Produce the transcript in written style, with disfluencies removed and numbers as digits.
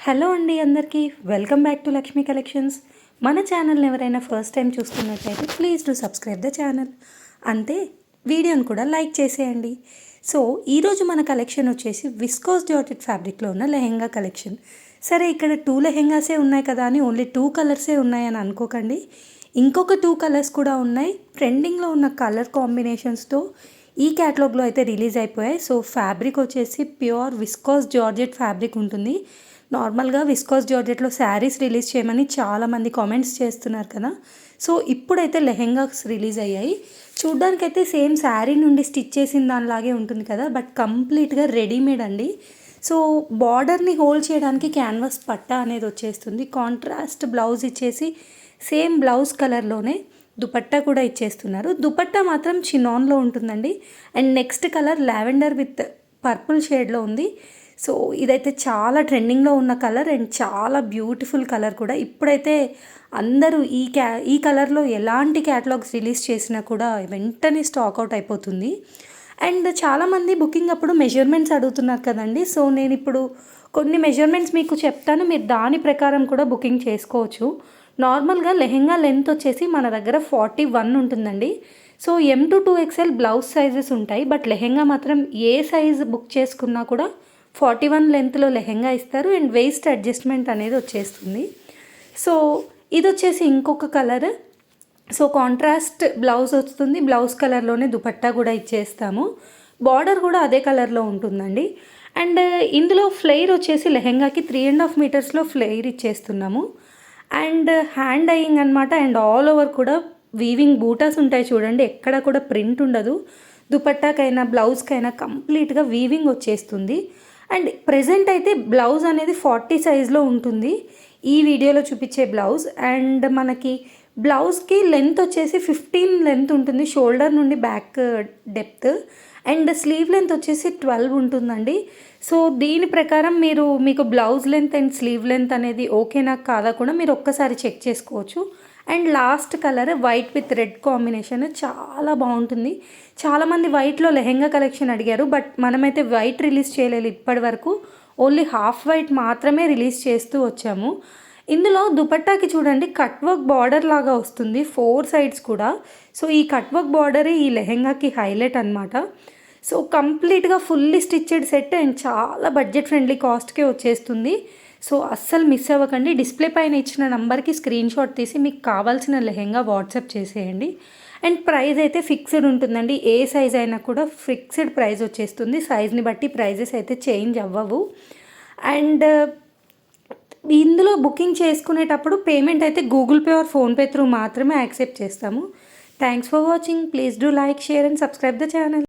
Hello అండి అందరికీ welcome back to Lakshmi collections. మన ఛానల్ని ఎవరైనా ఫస్ట్ టైం చూస్తున్నట్లయితే please do subscribe the channel. అంతే వీడియోని కూడా లైక్ చేసేయండి. సో ఈరోజు మన కలెక్షన్ వచ్చేసి విస్కోస్ జార్జెట్ ఫ్యాబ్రిక్లో ఉన్న లెహెంగా కలెక్షన్. సరే ఇక్కడ 2 లెహెంగాసే ఉన్నాయి కదా అని ఓన్లీ 2 కలర్సే ఉన్నాయని అనుకోకండి. ఇంకొక 2 కలర్స్ కూడా ఉన్నాయి. ట్రెండింగ్లో ఉన్న కలర్ కాంబినేషన్స్తో ఈ క్యాటలాగ్లో అయితే రిలీజ్ అయిపోయాయి. సో ఫ్యాబ్రిక్ వచ్చేసి ప్యూర్ విస్కోస్ జార్జెట్ ఫ్యాబ్రిక్ ఉంటుంది. నార్మల్గా విస్కోస్ జార్జెట్లో శారీస్ రిలీజ్ చేయమని చాలామంది కామెంట్స్ చేస్తున్నారు కదా. సో ఇప్పుడైతే లెహెంగాస్ రిలీజ్ అయ్యాయి. చూడ్డానికైతే సేమ్ శారీ నుండి స్టిచ్ చేసిన దానిలాగే ఉంటుంది కదా, బట్ కంప్లీట్గా రెడీమేడ్ అండి. సో బార్డర్ని హోల్డ్ చేయడానికి క్యాన్వాస్ పట్టా అనేది వచ్చేస్తుంది. కాంట్రాస్ట్ బ్లౌజ్ ఇచ్చేసి సేమ్ బ్లౌజ్ కలర్లోనే దుపట్టా కూడా ఇచ్చేస్తున్నారు. దుపట్టా మాత్రం చినాన్లో ఉంటుందండి. And next colour lavender with purple షేడ్లో ఉంది. సో ఇదైతే చాలా ట్రెండింగ్లో ఉన్న కలర్ అండ్ చాలా బ్యూటిఫుల్ కలర్ కూడా. ఇప్పుడైతే అందరూ ఈ కలర్లో ఎలాంటి క్యాటలాగ్స్ రిలీజ్ చేసినా కూడా వెంటనే స్టాక్ అవుట్ అయిపోతుంది. అండ్ చాలామంది బుకింగ్ అప్పుడు మెజర్మెంట్స్ అడుగుతున్నారు కదండి. సో నేను ఇప్పుడు కొన్ని మెజర్మెంట్స్ మీకు చెప్తాను, మీరు దాని ప్రకారం కూడా బుకింగ్ చేసుకోవచ్చు. నార్మల్గా లెహెంగా లెంత్ వచ్చేసి మన దగ్గర 41 ఉంటుందండి. So M to 2XL blouse sizes ఉంటాయి, బట్ లెహెంగా మాత్రం ఏ సైజ్ బుక్ చేసుకున్నా కూడా 41 లెంత్లో లెహెంగా ఇస్తారు. అండ్ వేస్ట్ అడ్జస్ట్మెంట్ అనేది వచ్చేస్తుంది. సో ఇది వచ్చేసి ఇంకొక కలర్. సో కాంట్రాస్ట్ బ్లౌజ్ వస్తుంది, బ్లౌజ్ కలర్లోనే దుపట్టా కూడా ఇచ్చేస్తాము. బార్డర్ కూడా అదే కలర్లో ఉంటుందండి. అండ్ ఇందులో ఫ్లేర్ వచ్చేసి లెహెంగాకి 3.5 మీటర్స్లో ఫ్లేర్ ఇచ్చేస్తున్నాము. అండ్ హ్యాండ్ డైయింగ్ అనమాట. అండ్ ఆల్ ఓవర్ కూడా వీవింగ్ బూటాస్ ఉంటాయి చూడండి, ఎక్కడ కూడా ప్రింట్ ఉండదు. దుపట్టాకైనా బ్లౌజ్కైనా కంప్లీట్గా వీవింగ్ వచ్చేస్తుంది. అండ్ ప్రెజెంట్ అయితే బ్లౌజ్ అనేది 40 సైజ్లో ఉంటుంది ఈ వీడియోలో చూపించే బ్లౌజ్. అండ్ మనకి బ్లౌజ్కి లెంత్ వచ్చేసి 15 లెంత్ ఉంటుంది, షోల్డర్ నుండి back depth. And sleeve length వచ్చేసి 12 ఉంటుందండి. సో దీని ప్రకారం మీకు blouse length and sleeve length అనేది ఓకేనా కాదా కూడా మీరు ఒక్కసారి చెక్ చేసుకోవచ్చు. And last colour white with red combination చాలా బాగుంటుంది. చాలామంది వైట్లో లెహెంగా కలెక్షన్ అడిగారు, బట్ మనమైతే వైట్ రిలీజ్ చేయలేదు ఇప్పటి వరకు. ఓన్లీ హాఫ్ వైట్ మాత్రమే రిలీజ్ చేస్తూ వచ్చాము. ఇందులో దుపట్టాకి చూడండి కట్ వర్క్ బార్డర్ లాగా వస్తుంది 4 సైడ్స్ కూడా. సో ఈ కట్ వర్క్ బార్డరే ఈ లెహెంగాకి హైలైట్ అనమాట. సో కంప్లీట్గా ఫుల్లీ స్టిచ్డ్ సెట్ అండ్ చాలా బడ్జెట్ ఫ్రెండ్లీ కాస్ట్కే వచ్చేస్తుంది. సో అస్సలు మిస్ అవ్వకండి. డిస్ప్లే పైన ఇచ్చిన నెంబర్కి స్క్రీన్ షాట్ తీసి మీకు కావాల్సిన లెహెంగా వాట్సాప్ చేసేయండి. అండ్ ప్రైస్ అయితే ఫిక్స్డ్ ఉంటుందండి. ఏ సైజ్ అయినా కూడా ఫిక్స్డ్ ప్రైస్ వచ్చేస్తుంది. సైజ్ని బట్టి ప్రైజెస్ అయితే చేంజ్ అవ్వవు. అండ్ ఇందులో బుకింగ్ చేసుకునేటప్పుడు పేమెంట్ అయితే Google pay are PhonePe through మాత్రమే యాక్సెప్ట్ చేస్తాము. Thanks for watching. Please do like, share and subscribe the channel.